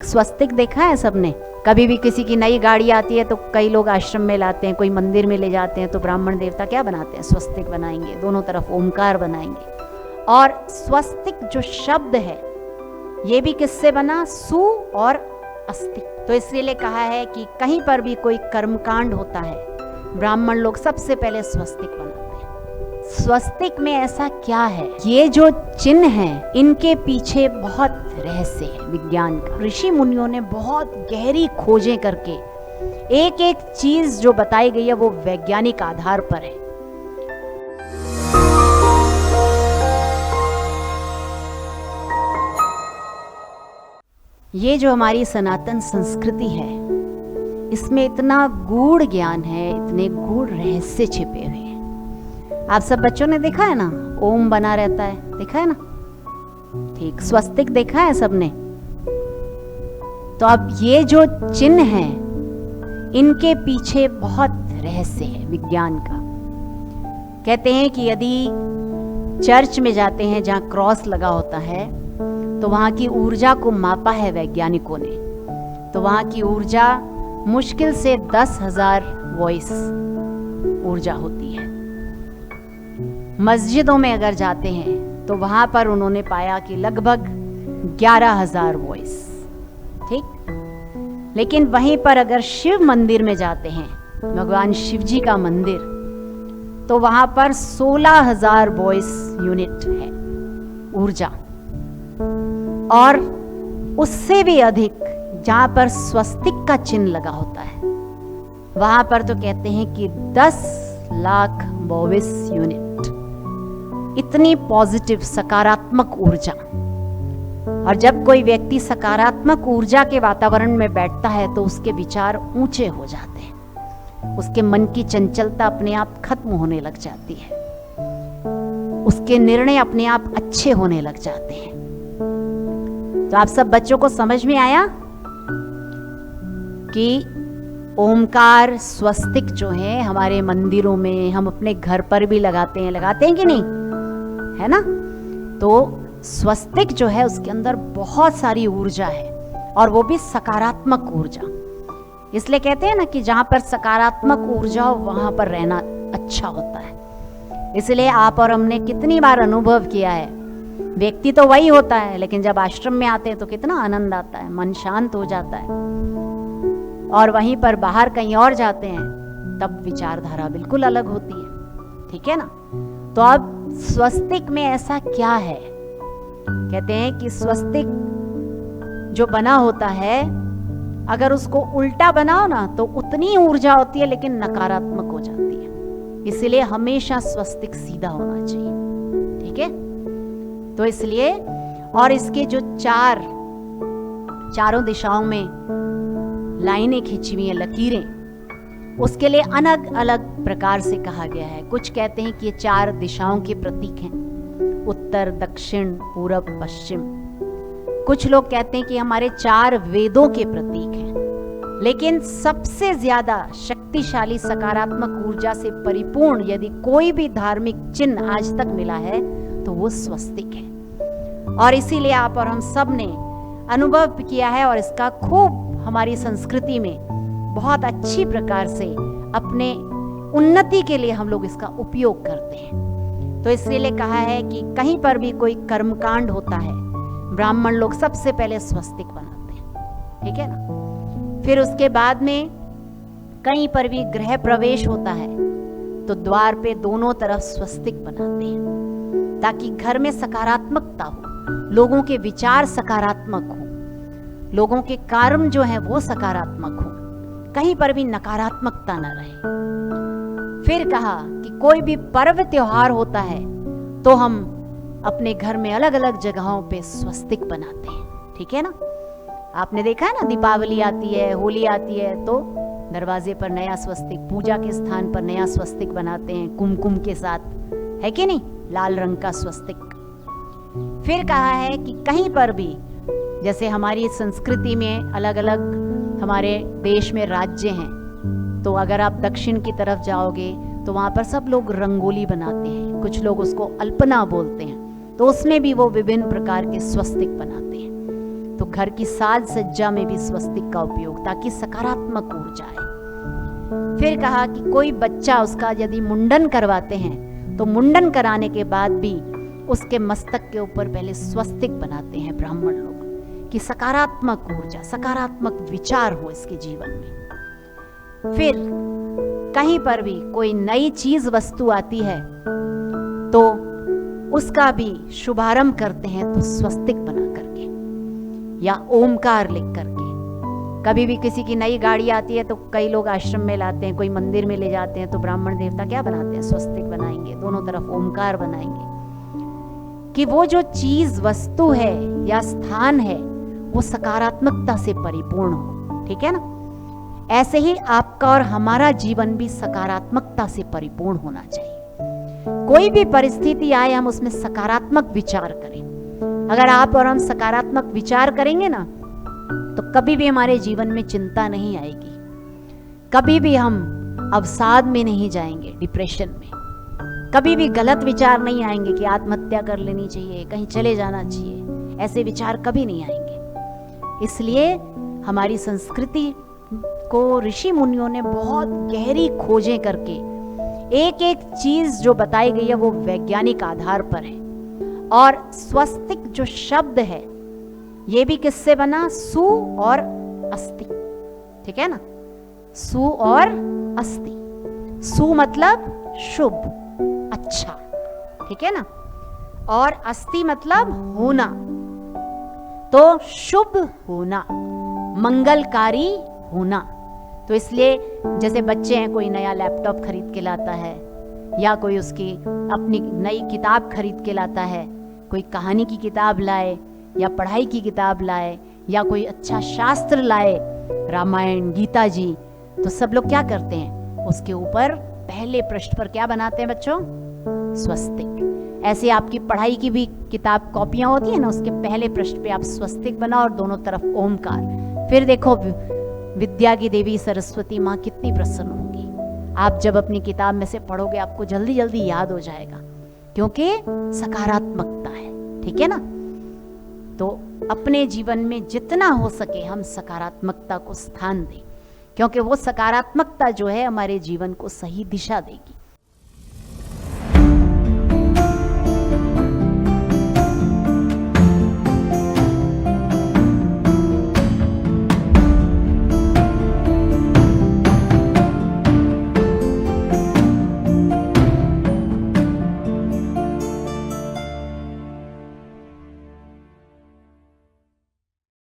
स्वस्तिक देखा है सबने? कभी भी किसी की नई गाड़ी आती है तो कई लोग आश्रम में लाते हैं, कोई मंदिर में ले जाते हैं, तो ब्राह्मण देवता क्या बनाते हैं? स्वस्तिक बनाएंगे, दोनों तरफ ओमकार बनाएंगे। और स्वस्तिक जो शब्द है ये भी किससे बना? सु और अस्तिक। तो इसलिए कहा है कि कहीं पर भी कोई कर्मकांड होता है, ब्राह्मण लोग सबसे पहले स्वस्तिक बनाते हैं। स्वस्तिक में ऐसा क्या है? ये जो चिन्ह हैं, इनके पीछे बहुत रहस्य है विज्ञान का। ऋषि मुनियों ने बहुत गहरी खोजें करके एक एक चीज जो बताई गई है वो वैज्ञानिक आधार पर है। ये जो हमारी सनातन संस्कृति है, इसमें इतना गूढ़ ज्ञान है, इतने गूढ़ रहस्य छिपे हुए हैं। आप सब बच्चों ने देखा है ना, ओम बना रहता है, देखा है ना? ठीक, स्वस्तिक देखा है सबने? तो अब ये जो चिन्ह हैं, इनके पीछे बहुत रहस्य है विज्ञान का। कहते हैं कि यदि चर्च में जाते हैं जहां क्रॉस लगा होता है, तो वहां की ऊर्जा को मापा है वैज्ञानिकों ने, तो वहां की ऊर्जा मुश्किल से 10,000 वॉइस ऊर्जा होती है। मस्जिदों में अगर जाते हैं तो वहां पर उन्होंने पाया कि लगभग 11,000 वॉइस। ठीक, लेकिन वहीं पर अगर शिव मंदिर में जाते हैं, भगवान शिव जी का मंदिर, तो वहां पर 16,000 वॉइस यूनिट है ऊर्जा। और उससे भी अधिक जहां पर स्वस्तिक का चिन्ह लगा होता है, वहां पर तो कहते हैं कि 10 लाख वॉइस यूनिट। इतनी पॉजिटिव सकारात्मक ऊर्जा। और जब कोई व्यक्ति सकारात्मक ऊर्जा के वातावरण में बैठता है तो उसके विचार ऊंचे हो जाते हैं, उसके मन की चंचलता अपने आप खत्म होने लग जाती है, उसके निर्णय अपने आप अच्छे होने लग जाते हैं। तो आप सब बच्चों को समझ में आया कि ओमकार स्वस्तिक जो है हमारे मंदिरों में, हम अपने घर पर भी लगाते हैं कि नहीं, है ना? तो स्वस्तिक जो है उसके अंदर बहुत सारी ऊर्जा है, और वो भी सकारात्मक ऊर्जा। इसलिए कहते हैं ना कि जहां पर सकारात्मक ऊर्जा हो वहां पर रहना अच्छा होता है। इसलिए आप और हमने कितनी बार अनुभव किया है, व्यक्ति तो वही होता है, लेकिन जब आश्रम में आते हैं तो कितना आनंद आता है, मन शांत हो जाता है। और वहीं पर बाहर कहीं और जाते हैं तब विचारधारा बिल्कुल अलग होती है। ठीक है ना? तो अब स्वस्तिक में ऐसा क्या है? कहते हैं कि स्वस्तिक जो बना होता है, अगर उसको उल्टा बनाओ ना तो उतनी ऊर्जा होती है लेकिन नकारात्मक हो जाती है। इसलिए हमेशा स्वस्तिक सीधा होना चाहिए। ठीक है? तो इसलिए, और इसके जो चारों दिशाओं में लाइनें खींची हुई हैं, लकीरें, उसके लिए अलग अलग प्रकार से कहा गया है। कुछ कहते हैं कि ये 4 दिशाओं के प्रतीक हैं, उत्तर, दक्षिण, पूरब, पश्चिम। कुछ लोग कहते हैं कि हमारे 4 वेदों के प्रतीक हैं। लेकिन सबसे ज्यादा शक्तिशाली सकारात्मक ऊर्जा से परिपूर्ण यदि कोई भी धार्मिक चिन्ह आज तक मिला है तो वो स्वस्तिक है। और इसीलिए आप और हम सब ने अनुभव किया है, और इसका खूब हमारी संस्कृति में बहुत अच्छी प्रकार से अपने उन्नति के लिए हम लोग इसका उपयोग करते हैं। तो इसलिए कहा है कि कहीं पर भी कोई कर्मकांड होता है, ब्राह्मण लोग सबसे पहले स्वस्तिक बनाते हैं। ठीक है ना? फिर उसके बाद में कहीं पर भी गृह प्रवेश होता है तो द्वार पे दोनों तरफ स्वस्तिक बनाते हैं, ताकि घर में सकारात्मकता हो, लोगों के विचार सकारात्मक हो, लोगों के कर्म जो है वो सकारात्मक हो, कहीं पर भी नकारात्मकता न रहे। फिर कहा कि कोई भी पर्व त्योहार होता है तो हम अपने घर में अलग अलग जगहों पे स्वस्तिक बनाते हैं। ठीक है ना? आपने देखा है ना, दीपावली आती है, होली आती है तो दरवाजे पर नया स्वस्तिक, पूजा के स्थान पर नया स्वस्तिक बनाते हैं कुमकुम के साथ, है कि नहीं? लाल रंग का स्वस्तिक। फिर कहा है कि कहीं पर भी, जैसे हमारी संस्कृति में अलग अलग हमारे देश में राज्य हैं, तो अगर आप दक्षिण की तरफ जाओगे तो वहाँ पर सब लोग रंगोली बनाते हैं, कुछ लोग उसको अल्पना बोलते हैं, तो उसमें भी वो विभिन्न प्रकार के स्वस्तिक बनाते हैं। तो घर की साज सज्जा में भी स्वस्तिक का उपयोग, ताकि सकारात्मक ऊर्जा आए। फिर कहा कि कोई बच्चा उसका यदि मुंडन करवाते हैं तो मुंडन कराने के बाद भी उसके मस्तक के ऊपर पहले स्वस्तिक बनाते हैं ब्राह्मण लोग, कि सकारात्मक ऊर्जा, सकारात्मक विचार हो इसके जीवन में। फिर कहीं पर भी कोई नई चीज वस्तु आती है तो उसका भी शुभारंभ करते हैं तो स्वस्तिक बना करके या ओमकार लिख करके। कभी भी किसी की नई गाड़ी आती है तो कई लोग आश्रम में लाते हैं, कोई मंदिर में ले जाते हैं, तो ब्राह्मण देवता क्या बनाते हैं? स्वस्तिक बनाएंगे, दोनों तरफ ओमकार बनाएंगे, कि वो जो चीज वस्तु है या स्थान है वो सकारात्मकता से परिपूर्ण हो। ठीक है ना? ऐसे ही आपका और हमारा जीवन भी सकारात्मकता से परिपूर्ण होना चाहिए। कोई भी परिस्थिति आए हम उसमें सकारात्मक विचार करें। अगर आप और हम सकारात्मक विचार करेंगे ना तो कभी भी हमारे जीवन में चिंता नहीं आएगी, कभी भी हम अवसाद में नहीं जाएंगे, डिप्रेशन में, कभी भी गलत विचार नहीं आएंगे कि आत्महत्या कर लेनी चाहिए, कहीं चले जाना चाहिए, ऐसे विचार कभी नहीं आएंगे। इसलिए हमारी संस्कृति को ऋषि मुनियों ने बहुत गहरी खोजें करके एक एक चीज जो बताई गई है वो वैज्ञानिक आधार पर है। और स्वस्तिक जो शब्द है ये भी किससे बना? सु और अस्ति। ठीक है ना? सु और अस्ति। सु मतलब शुभ, अच्छा, ठीक है ना? और अस्ति मतलब होना, तो शुभ होना, मंगलकारी होना। तो इसलिए जैसे बच्चे हैं, कोई नया लैपटॉप खरीद के लाता है या कोई उसकी अपनी नई किताब खरीद के लाता है, कोई कहानी की किताब लाए या पढ़ाई की किताब लाए या कोई अच्छा शास्त्र लाए, रामायण, गीता जी, तो सब लोग क्या करते हैं? उसके ऊपर पहले पृष्ठ पर क्या बनाते हैं बच्चों? स्वस्तिक। ऐसे आपकी पढ़ाई की भी किताब कॉपियां होती है ना, उसके पहले पृष्ठ पे आप स्वस्तिक बनाओ और दोनों तरफ ओमकार। फिर देखो विद्या की देवी सरस्वती माँ कितनी प्रसन्न होगी। आप जब अपनी किताब में से पढ़ोगे आपको जल्दी जल्दी याद हो जाएगा, क्योंकि सकारात्मकता है। ठीक है ना? तो अपने जीवन में जितना हो सके हम सकारात्मकता को स्थान दें, क्योंकि वो सकारात्मकता जो है हमारे जीवन को सही दिशा देगी।